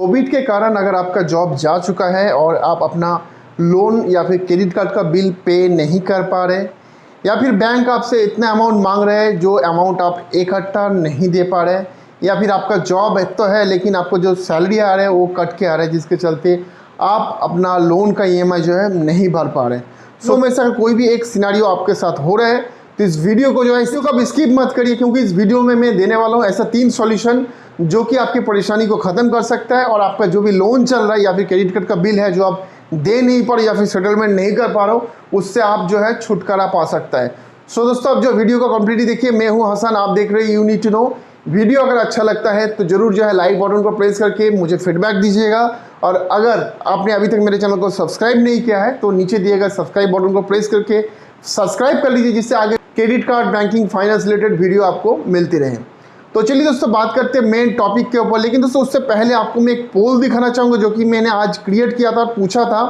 Covid के कारण अगर आपका जॉब जा चुका है और आप अपना लोन या फिर क्रेडिट कार्ड का बिल पे नहीं कर पा रहे, या फिर बैंक आपसे इतना अमाउंट मांग रहे हैं जो अमाउंट आप इकट्ठा नहीं दे पा रहे, या फिर आपका जॉब तो है लेकिन आपको जो सैलरी आ रहा है वो कट के आ रहा है, जिसके चलते आप अपना लोन का ईएमआई जो है नहीं भर पा रहे। सो में से कोई भी एक सिनेरियो आपके साथ हो रहा है तो इस वीडियो को जो है इसको आप स्किप मत करिए, क्योंकि इस वीडियो में मैं देने वाला हूँ ऐसा 3 सॉल्यूशन जो कि आपकी परेशानी को ख़त्म कर सकता है और आपका जो भी लोन चल रहा है या फिर क्रेडिट कार्ड का बिल है जो आप दे नहीं पा रहे या फिर सेटलमेंट नहीं कर पा रहे हो, उससे आप जो है छुटकारा पा सकता है। सो दोस्तों, आप जो वीडियो को कंप्लीटली देखिए। मैं हूं हसन, आप देख रहे हैं you need to know. Video अगर अच्छा लगता है तो जरूर जो है लाइक बटन को प्रेस करके मुझे फीडबैक दीजिएगा, और अगर आपने अभी तक मेरे चैनल को सब्सक्राइब नहीं किया है तो नीचे दिए गए सब्सक्राइब बटन को प्रेस करके सब्सक्राइब कर लीजिए, जिससे आगे credit card, banking, finance related video आपको मिलती रहे। तो चलिए दोस्तों, बात करते हैं मेन टॉपिक के ऊपर। लेकिन दोस्तों उससे पहले आपको मैं एक पोल दिखाना चाहूँगा जो कि मैंने आज क्रिएट किया था और पूछा था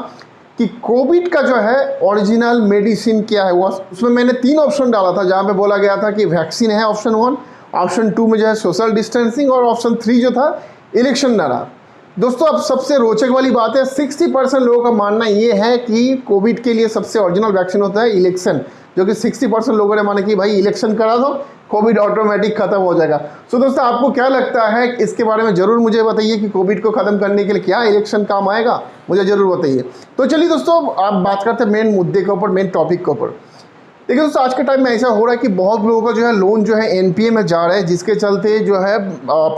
कि कोविड का जो है ओरिजिनल मेडिसिन क्या है। उसमें मैंने 3 ऑप्शन डाला था, जहाँ पे बोला गया था कि वैक्सीन है ऑप्शन 1, ऑप्शन 2 में जो है सोशल डिस्टेंसिंग, और ऑप्शन 3 जो था इलेक्शन लड़ा। दोस्तों अब सबसे रोचक वाली बात है, 60% लोगों का मानना ये है कि कोविड के लिए सबसे ओरिजिनल वैक्सीन होता है इलेक्शन, जो कि 60% लोगों ने माना कि भाई इलेक्शन करा दो, कोविड ऑटोमेटिक खत्म हो जाएगा। सो दोस्तों, आपको क्या लगता है इसके बारे में ज़रूर मुझे बताइए कि कोविड को ख़त्म करने के लिए क्या इलेक्शन काम आएगा, मुझे ज़रूर बताइए। तो चलिए दोस्तों, आप बात करते हैं मेन मुद्दे के ऊपर, मेन टॉपिक के ऊपर। देखिए दोस्तों, आज के टाइम में ऐसा हो रहा है कि बहुत लोगों का जो है लोन जो है एनपीए में जा रहा है, जिसके चलते जो है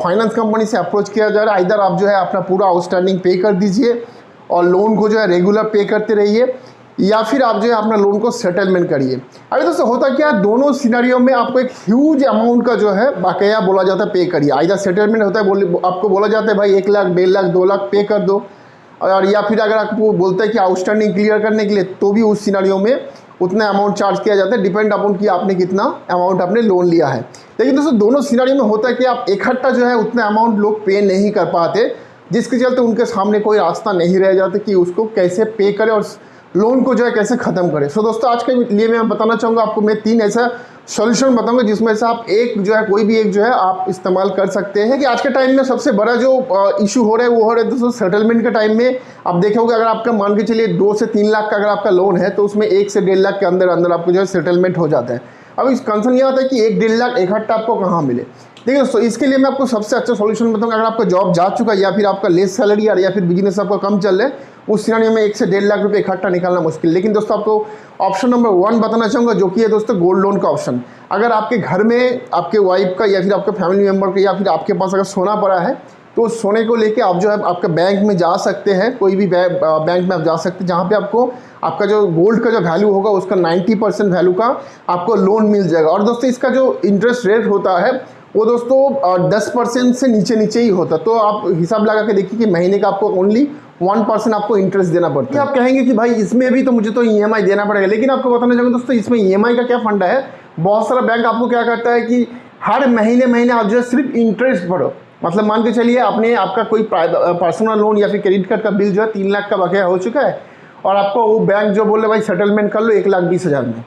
फाइनेंस कंपनी से अप्रोच किया जा रहा है, इधर आप जो है अपना पूरा आउटस्टैंडिंग पे कर दीजिए और लोन को जो है रेगुलर पे करते रहिए, या फिर आप जो है अपना लोन को सेटलमेंट करिए। अभी दोस्तों होता क्या है, दोनों सिनेरियो में आपको एक ह्यूज अमाउंट का जो है बकाया बोला जाता है पे करिए। इधर सेटलमेंट होता है, आपको बोला जाता है भाई 1 लाख, 1.5 लाख, 2 लाख पे कर दो, और या फिर अगर आपको बोलता है कि आउटस्टैंडिंग क्लियर करने के लिए, तो भी उस सिनेरियो में उतना अमाउंट चार्ज किया जाता है, डिपेंड अपॉन कि आपने कितना अमाउंट आपने लोन लिया है। लेकिन दोस्तों दोनों सिनेरियो में होता है कि आप इकट्ठा जो है उतना अमाउंट लोग पे नहीं कर पाते, जिसके चलते उनके सामने कोई रास्ता नहीं रह जाता कि उसको कैसे पे करें और लोन को जो है कैसे ख़त्म करें। सो दोस्तों, आज के लिए मैं बताना चाहूँगा आपको, मैं 3 ऐसा सॉल्यूशन बताऊंगा जिसमें से आप एक जो है, कोई भी एक जो है आप इस्तेमाल कर सकते हैं। कि आज के टाइम में सबसे बड़ा जो इशू हो रहा है वो हो रहा है दोस्तों सेटलमेंट के टाइम में। आप देखोगे अगर आपका मान के चलिए 2 से 3 लाख का अगर आपका लोन है तो उसमें 1 से 1.5 लाख के अंदर अंदर आपको जो है सेटलमेंट हो जाता है। अब इस कंसर्न ये आता है कि 1-1.5 लाख इकट्ठा आपको कहाँ मिले। देखिए दोस्तों, इसके लिए मैं आपको सबसे अच्छा सॉल्यूशन बताऊंगा। अगर आपका जॉब जा चुका है या फिर आपका लेस सैलरी आ रही है या फिर बिजनेस आपका कम चल रहा है, उस सिनेरियो में 1 से 1.5 लाख रुपए इकट्ठा निकालना मुश्किल। लेकिन दोस्तों आपको ऑप्शन नंबर 1 बताना चाहूँगा, जो कि है दोस्तों गोल्ड लोन का ऑप्शन। अगर आपके घर में आपके वाइफ का या फिर आपके फैमिली मेम्बर का या फिर आपके पास अगर सोना पड़ा है, तो उस सोने को लेके आप जो है आपका बैंक में जा सकते हैं, कोई भी बैंक में आप जा सकते हैं, जहाँ पे आपको आपका जो गोल्ड का जो वैल्यू होगा उसका 90% वैल्यू का आपको लोन मिल जाएगा। और दोस्तों इसका जो इंटरेस्ट रेट होता है वो दोस्तों 10% से नीचे ही होता है। तो आप हिसाब लगा के देखिए कि महीने का आपको ओनली 1% आपको इंटरेस्ट देना पड़ता है। आप कहेंगे कि भाई इसमें भी तो मुझे तो ईएमआई देना पड़ेगा, लेकिन आपको बताना चाहूँगा दोस्तों, इसमें ईएमआई का क्या फंडा है। बहुत सारा बैंक आपको क्या करता है कि हर महीने आप जो है सिर्फ इंटरेस्ट भरो। मतलब मान के चलिए आपने आपका कोई पर्सनल लोन या फिर क्रेडिट कार्ड का बिल जो है 3 लाख का बकाया हो चुका है, और आपको वो बैंक जो बोले भाई सेटलमेंट कर लो 1,20,000 में।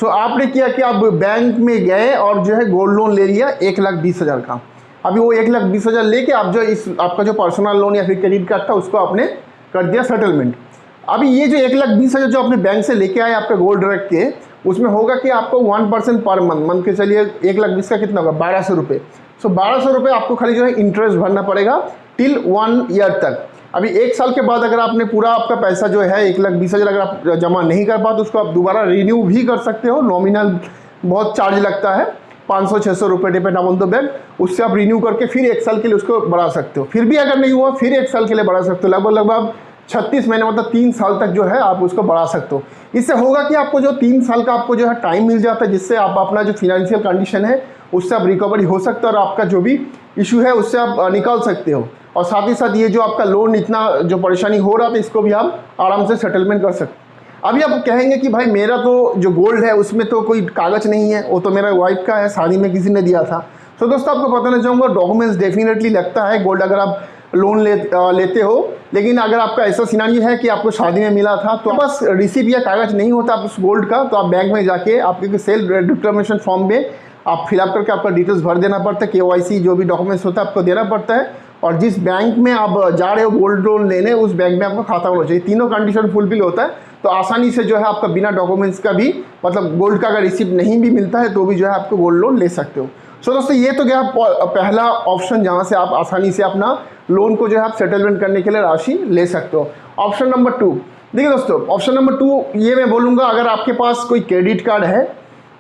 सो आपने किया कि आप बैंक में गए और जो है गोल्ड लोन ले लिया 1,20,000 का। अभी वो 1,20,000 लेके आप जो इस आपका जो पर्सनल लोन या फिर क्रेडिट कार्ड था उसको आपने कर दिया सेटलमेंट। अभी ये जो 1,20,000 जो आपने बैंक से लेके आए आपका गोल्ड रख के, उसमें होगा कि आपको 1% पर मंथ, मान के चलिए 1,20,000 का कितना होगा, 1,200 रुपये। सो 1,200 रुपये आपको खाली जो है इंटरेस्ट भरना पड़ेगा टिल 1 ईयर तक। अभी 1 साल के बाद अगर आपने पूरा आपका पैसा जो है 1,20,000 अगर आप जमा नहीं कर पाते, उसको आप दोबारा रिन्यू भी कर सकते हो। नॉमिनल बहुत चार्ज लगता है, 500-600 रुपये डिपेंड ऑन द बैंक। उससे आप रिन्यू करके फिर 1 साल के लिए उसको बढ़ा सकते हो। फिर भी अगर नहीं हुआ फिर 1 साल के लिए बढ़ा सकते हो। लगभग 36 महीने मतलब 3 साल तक जो है आप उसको बढ़ा सकते हो। इससे होगा कि आपको जो 3 साल का आपको जो है टाइम मिल जाता है, जिससे आप अपना जो फिनेंशियल कंडीशन है उससे आप रिकवरी हो सकते हो और आपका जो भी इशू है उससे आप निकाल सकते हो। और साथ ही साथ ये जो आपका लोन इतना जो परेशानी हो रहा था इसको भी आप आराम से सेटलमेंट कर सकते। अभी आप कहेंगे कि भाई मेरा तो जो गोल्ड है उसमें तो कोई कागज़ नहीं है, वो तो मेरा वाइफ का है, शादी में किसी ने दिया था। तो दोस्तों आपको बताना चाहूँगा, डॉक्यूमेंट्स डेफिनेटली लगता है गोल्ड अगर आप लोन लेते हो। लेकिन अगर आपका ऐसा सिनेरियो है कि आपको शादी में मिला था, तो बस रिसिप्ट या कागज़ नहीं होता आप उस गोल्ड का, तो आप बैंक में जाके आपके सेल्फ डिटर्मिनेशन फॉर्म में आप फिलअप करके आपका डिटेल्स भर देना पड़ता है, KYC जो भी डॉक्यूमेंट्स होता है आपको देना पड़ता है। और जिस बैंक में आप जा रहे हो गोल्ड लोन लेने, उस बैंक में आपका खाता होना चाहिए। तीनों कंडीशन फुलफिल होता है तो आसानी से जो है आपका बिना डॉक्यूमेंट्स का भी, मतलब गोल्ड का अगर रिसिप्ट नहीं भी मिलता है तो भी जो है आपको गोल्ड लोन ले सकते हो। सो दोस्तों ये तो गया पहला ऑप्शन जहाँ से आप आसानी से अपना लोन को जो है आप सेटलमेंट करने के लिए राशि ले सकते हो। ऑप्शन नंबर 2, देखिए दोस्तों ऑप्शन नंबर 2 ये मैं बोलूँगा, अगर आपके पास कोई क्रेडिट कार्ड है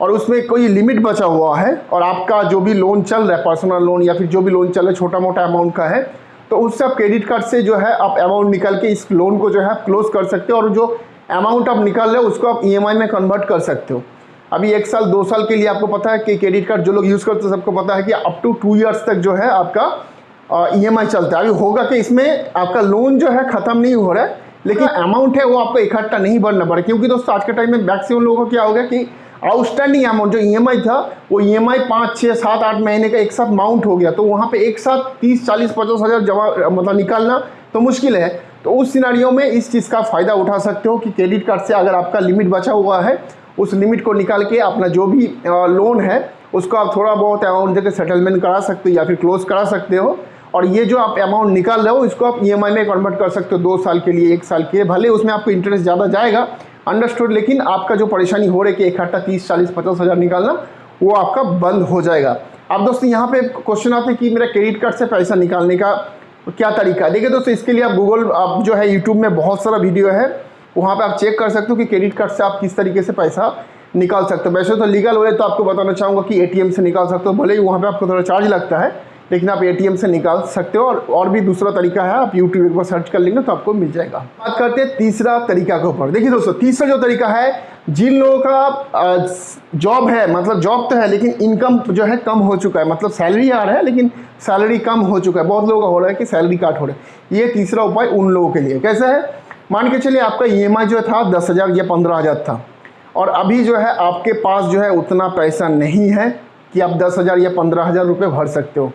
और उसमें कोई लिमिट बचा हुआ है और आपका जो भी लोन चल रहा है, पर्सनल लोन या फिर जो भी लोन चल रहा है छोटा मोटा अमाउंट का है, तो उससे आप क्रेडिट कार्ड से जो है आप अमाउंट निकाल के इस लोन को जो है क्लोज कर सकते हो और जो अमाउंट आप निकाल रहे हो उसको आप EMI में कन्वर्ट कर सकते हो। अभी 1 साल 2 साल के लिए आपको पता है कि क्रेडिट कार्ड जो लोग यूज़ करते हैं सबको पता है कि अप टू 2 ईयर्स तक जो है आपका EMI चलता है। अभी होगा कि इसमें आपका लोन जो है ख़त्म नहीं हो रहा है, लेकिन अमाउंट है वो आपको इकट्ठा नहीं भरना पड़े, क्योंकि दोस्तों आज के टाइम में मैक्सिमम लोगों को क्या हो गया कि आउटस्टैंडिंग अमाउंट जो EMI था वो EMI 5, 6, 7, 8 महीने का एक साथ माउंट हो गया, तो वहाँ पे एक साथ 30, 40, 50 हज़ार जमा मतलब निकालना तो मुश्किल है। तो उस सिनारियो में इस चीज़ का फ़ायदा उठा सकते हो कि क्रेडिट कार्ड से अगर आपका लिमिट बचा हुआ है उस लिमिट को निकाल के अपना जो भी लोन है उसको आप थोड़ा बहुत अमाउंट देकर सेटलमेंट करा सकते हो या फिर क्लोज करा सकते हो। और ये जो आप अमाउंट निकाल रहे हो इसको आप EMI में कन्वर्ट कर सकते हो 2 साल के लिए, 1 साल के लिए, भले उसमें आपको इंटरेस्ट ज़्यादा जाएगा, अंडरस्टूड, लेकिन आपका जो परेशानी हो रही है कि इकट्ठा 30, 40, 50 हज़ार निकालना वो आपका बंद हो जाएगा। अब दोस्तों यहाँ पे क्वेश्चन आता है कि मेरा क्रेडिट कार्ड से पैसा निकालने का क्या तरीका है। देखिए दोस्तों इसके लिए आप आप जो है यूट्यूब में बहुत सारा वीडियो है, वहाँ पे आप चेक कर सकते हो कि क्रेडिट कार्ड से आप किस तरीके से पैसा निकाल सकते हो। वैसे तो लीगल वे तो आपको बताना चाहूँगा कि ATM से निकाल सकते हो, भले ही वहाँ पे आपको थोड़ा चार्ज लगता है, लेकिन आप ATM से निकाल सकते हो। और भी दूसरा तरीका है, आप यूट्यूब एक बार सर्च कर लेंगे तो आपको मिल जाएगा। बात करते हैं तीसरा तरीका के ऊपर। देखिए दोस्तों तीसरा जो तरीका है, जिन लोगों का जॉब है, मतलब जॉब तो है लेकिन इनकम जो है कम हो चुका है, मतलब सैलरी आ रहा है लेकिन सैलरी कम हो चुका है, बहुत लोगों का हो रहा है कि सैलरी काट हो रहा है। ये तीसरा उपाय उन लोगों के लिए कैसा है, मान के चलिए आपका EMI जो था 10,000 या 15,000 था और अभी जो है आपके पास जो है उतना पैसा नहीं है कि आप 10,000 या 15,000 रुपये भर सकते हो।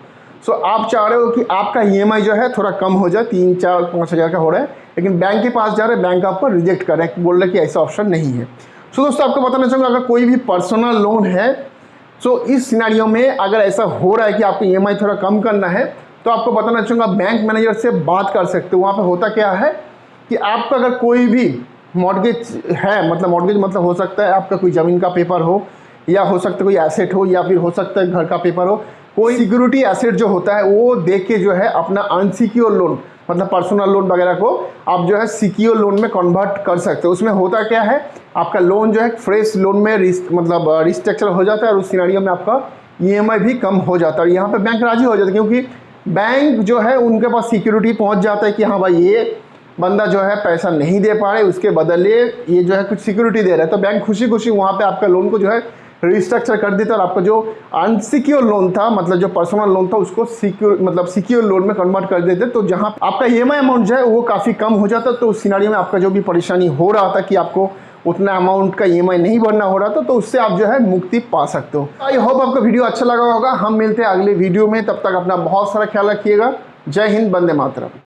सो आप चाह रहे हो कि आपका EMI जो है थोड़ा कम हो जाए, 3, 4, 5 हज़ार का हो रहा है, लेकिन बैंक के पास जा रहे हैं, बैंक आपको रिजेक्ट कर रहा है, बोल रहा है कि ऐसा ऑप्शन नहीं है। सो दोस्तों आपको बताना चाहूँगा, अगर कोई भी पर्सनल लोन है, सो इस सिनेरियो में अगर ऐसा हो रहा है कि आपको EMI थोड़ा कम करना है, तो आपको बताना चाहूँगा बैंक मैनेजर से बात कर सकते हो। वहाँ पर होता क्या है कि आपका अगर कोई भी मॉर्गेज है, मतलब मॉर्गेज मतलब हो सकता है आपका कोई ज़मीन का पेपर हो, या हो सकता है कोई एसेट हो, या फिर हो सकता है घर का पेपर हो, कोई सिक्योरिटी एसेट जो होता है वो देख के जो है अपना अनसिक्योर लोन, मतलब पर्सनल लोन वगैरह को आप जो है सिक्योर लोन में कन्वर्ट कर सकते हो। उसमें होता क्या है, आपका लोन जो है फ्रेश लोन में मतलब रिस्ट्रक्चर हो जाता है और उस सिनेरियो में आपका EMI भी कम हो जाता है। और यहाँ पे बैंक राजी हो जाता है, क्योंकि बैंक जो है उनके पास सिक्योरिटी पहुँच जाता है कि हाँ भाई ये बंदा जो है पैसा नहीं दे पा रहे, उसके बदले ये जो है कुछ सिक्योरिटी दे रहा है, तो बैंक खुशी खुशी वहाँ पे आपका लोन को जो है रिस्ट्रक्चर कर देता है और आपका जो अनसिक्योर लोन था, मतलब जो पर्सनल लोन था, उसको सिक्योर लोन में कन्वर्ट कर देते, तो जहाँ आपका EMI अमाउंट जो है वो काफ़ी कम हो जाता। तो उस सिनारियो में आपका जो भी परेशानी हो रहा था कि आपको उतना अमाउंट का EMI नहीं भरना हो रहा था, तो उससे आप जो है मुक्ति पा सकते हो। आई होप आपको वीडियो अच्छा लगा होगा। हम मिलते हैं अगले वीडियो में, तब तक अपना बहुत सारा ख्याल रखिएगा। जय हिंद, वंदे मातरम।